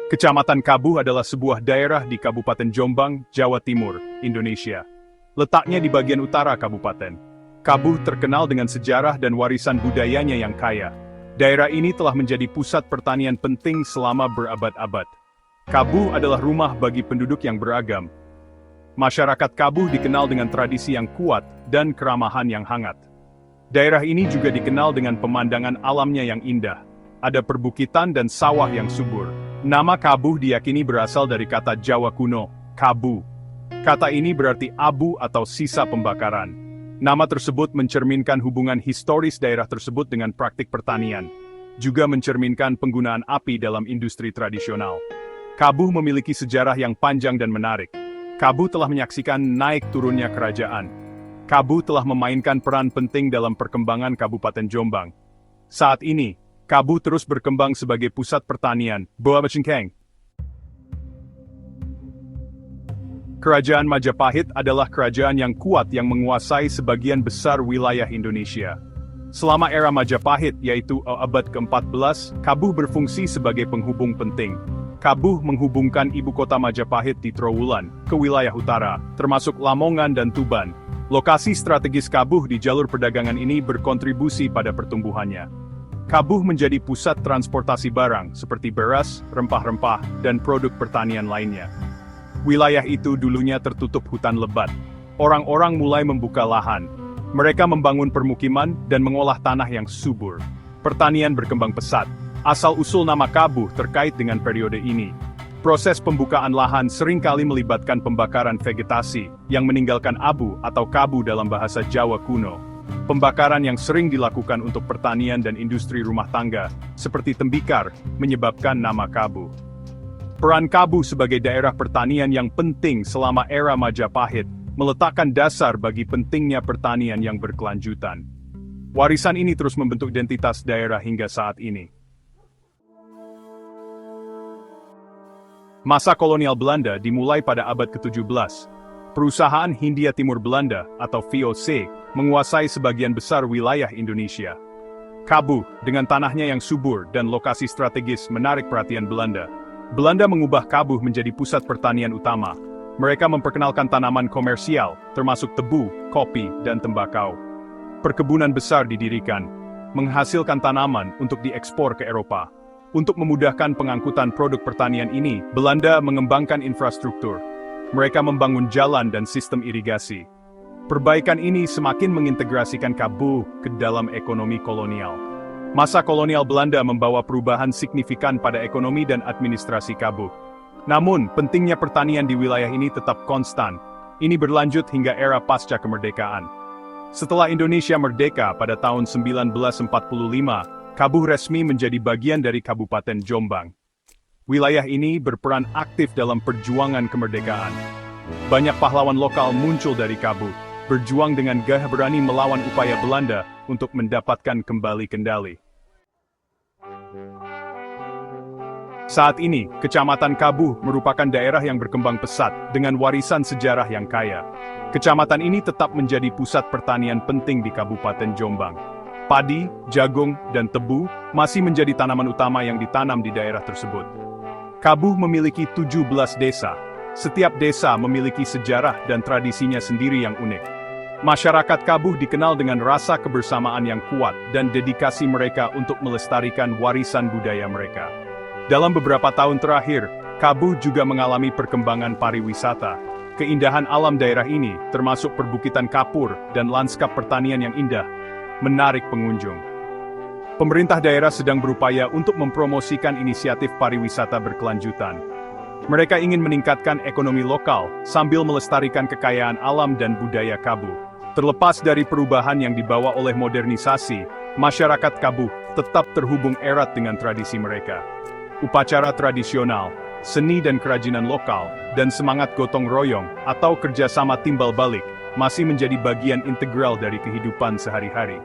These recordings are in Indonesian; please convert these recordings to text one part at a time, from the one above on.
Kecamatan Kabuh adalah sebuah daerah di Kabupaten Jombang, Jawa Timur, Indonesia. Letaknya di bagian utara kabupaten. Kabuh terkenal dengan sejarah dan warisan budayanya yang kaya. Daerah ini telah menjadi pusat pertanian penting selama berabad-abad. Kabuh adalah rumah bagi penduduk yang beragam. Masyarakat Kabuh dikenal dengan tradisi yang kuat dan keramahan yang hangat. Daerah ini juga dikenal dengan pemandangan alamnya yang indah. Ada perbukitan dan sawah yang subur. Nama Kabuh diyakini berasal dari kata Jawa kuno, kabu. Kata ini berarti abu atau sisa pembakaran. Nama tersebut mencerminkan hubungan historis daerah tersebut dengan praktik pertanian. Juga mencerminkan penggunaan api dalam industri tradisional. Kabuh memiliki sejarah yang panjang dan menarik. Kabuh telah menyaksikan naik turunnya kerajaan. Kabuh telah memainkan peran penting dalam perkembangan Kabupaten Jombang. Saat ini, Kabuh terus berkembang sebagai pusat pertanian. Kerajaan Majapahit adalah kerajaan yang kuat yang menguasai sebagian besar wilayah Indonesia. Selama era Majapahit, yaitu abad ke-14, Kabuh berfungsi sebagai penghubung penting. Kabuh menghubungkan ibu kota Majapahit di Trowulan ke wilayah utara, termasuk Lamongan dan Tuban. Lokasi strategis Kabuh di jalur perdagangan ini berkontribusi pada pertumbuhannya. Kabuh menjadi pusat transportasi barang seperti beras, rempah-rempah, dan produk pertanian lainnya. Wilayah itu dulunya tertutup hutan lebat. Orang-orang mulai membuka lahan. Mereka membangun permukiman dan mengolah tanah yang subur. Pertanian berkembang pesat. Asal-usul nama Kabuh terkait dengan periode ini. Proses pembukaan lahan seringkali melibatkan pembakaran vegetasi yang meninggalkan abu atau kabu dalam bahasa Jawa kuno. Pembakaran yang sering dilakukan untuk pertanian dan industri rumah tangga, seperti tembikar, menyebabkan nama Kabuh. Peran Kabuh sebagai daerah pertanian yang penting selama era Majapahit, meletakkan dasar bagi pentingnya pertanian yang berkelanjutan. Warisan ini terus membentuk identitas daerah hingga saat ini. Masa kolonial Belanda dimulai pada abad ke-17. Perusahaan Hindia Timur Belanda, atau VOC, menguasai sebagian besar wilayah Indonesia. Kabuh, dengan tanahnya yang subur dan lokasi strategis menarik perhatian Belanda. Belanda mengubah Kabuh menjadi pusat pertanian utama. Mereka memperkenalkan tanaman komersial, termasuk tebu, kopi, dan tembakau. Perkebunan besar didirikan, menghasilkan tanaman untuk diekspor ke Eropa. Untuk memudahkan pengangkutan produk pertanian ini, Belanda mengembangkan infrastruktur. Mereka membangun jalan dan sistem irigasi. Perbaikan ini semakin mengintegrasikan Kabuh ke dalam ekonomi kolonial. Masa kolonial Belanda membawa perubahan signifikan pada ekonomi dan administrasi Kabuh. Namun, pentingnya pertanian di wilayah ini tetap konstan. Ini berlanjut hingga era pasca kemerdekaan. Setelah Indonesia merdeka pada tahun 1945, Kabuh resmi menjadi bagian dari Kabupaten Jombang. Wilayah ini berperan aktif dalam perjuangan kemerdekaan. Banyak pahlawan lokal muncul dari Kabuh, berjuang dengan gagah berani melawan upaya Belanda untuk mendapatkan kembali kendali. Saat ini, Kecamatan Kabuh merupakan daerah yang berkembang pesat dengan warisan sejarah yang kaya. Kecamatan ini tetap menjadi pusat pertanian penting di Kabupaten Jombang. Padi, jagung, dan tebu masih menjadi tanaman utama yang ditanam di daerah tersebut. Kabuh memiliki 17 desa. Setiap desa memiliki sejarah dan tradisinya sendiri yang unik. Masyarakat Kabuh dikenal dengan rasa kebersamaan yang kuat dan dedikasi mereka untuk melestarikan warisan budaya mereka. Dalam beberapa tahun terakhir, Kabuh juga mengalami perkembangan pariwisata. Keindahan alam daerah ini, termasuk perbukitan kapur dan lanskap pertanian yang indah, menarik pengunjung. Pemerintah daerah sedang berupaya untuk mempromosikan inisiatif pariwisata berkelanjutan. Mereka ingin meningkatkan ekonomi lokal sambil melestarikan kekayaan alam dan budaya Kabuh. Terlepas dari perubahan yang dibawa oleh modernisasi, masyarakat Kabuh tetap terhubung erat dengan tradisi mereka. Upacara tradisional, seni dan kerajinan lokal, dan semangat gotong royong atau kerjasama timbal balik masih menjadi bagian integral dari kehidupan sehari-hari.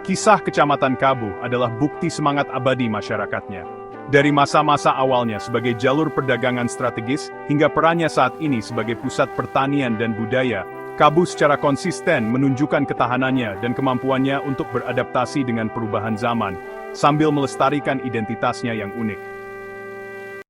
Kisah Kecamatan Kabuh adalah bukti semangat abadi masyarakatnya. Dari masa-masa awalnya sebagai jalur perdagangan strategis, hingga perannya saat ini sebagai pusat pertanian dan budaya, Kabuh secara konsisten menunjukkan ketahanannya dan kemampuannya untuk beradaptasi dengan perubahan zaman, sambil melestarikan identitasnya yang unik.